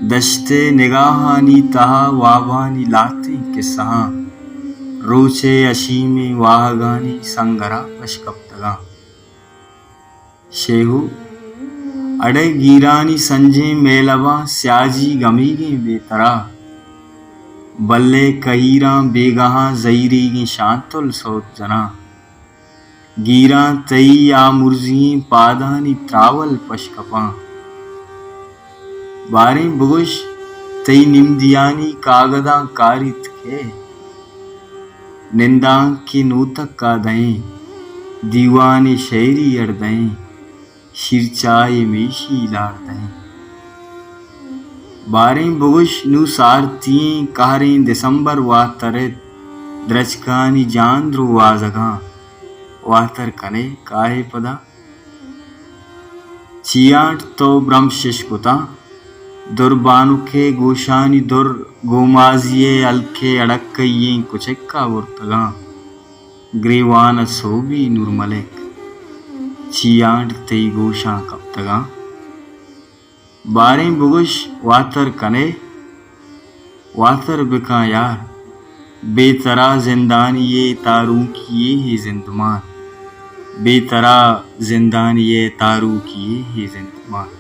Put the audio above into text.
दश्ते निगाहानी तहा वाबानी लाते के सहा रोचे अशीमे वाहगानी संगरा पशकप्तगा शेहू अडे गीरानी संजे मेलवा स्याजी गमीगे बेतरा बल्ले कहीरा बेगहा जईरीगी शांतुल सोत जना गीरा तई या मुर्जी पादानी त्रावल पशकपा बारी बुगुश तई निम्दियानी कागदा कारित के निंदा की नूतक का दएं दीवानी शेरी अड़दएं शिरचाए मीशी लार दएं बारी बुगुश नु सारतीं कहरें दिसंबर वातरित द्रचकानी जांद्रु वाजगा वातर कने काहे पदा चियाट तो ब्रह्मशिष्कुता दुर्बानुके गोशानी दुर गोमाजिये अलके अड़क्कये कुचक्का वुर्तगा ग्रीवान सोबी नूरमलिक चियाट तई गोशा कप्तगा बारें बुगुश वातर कने वातर बिका यार बेतरा जिंदानिये तारू किए ही जिंदमान बेतरा जिंदानिये तारू किए ही जिंदमान।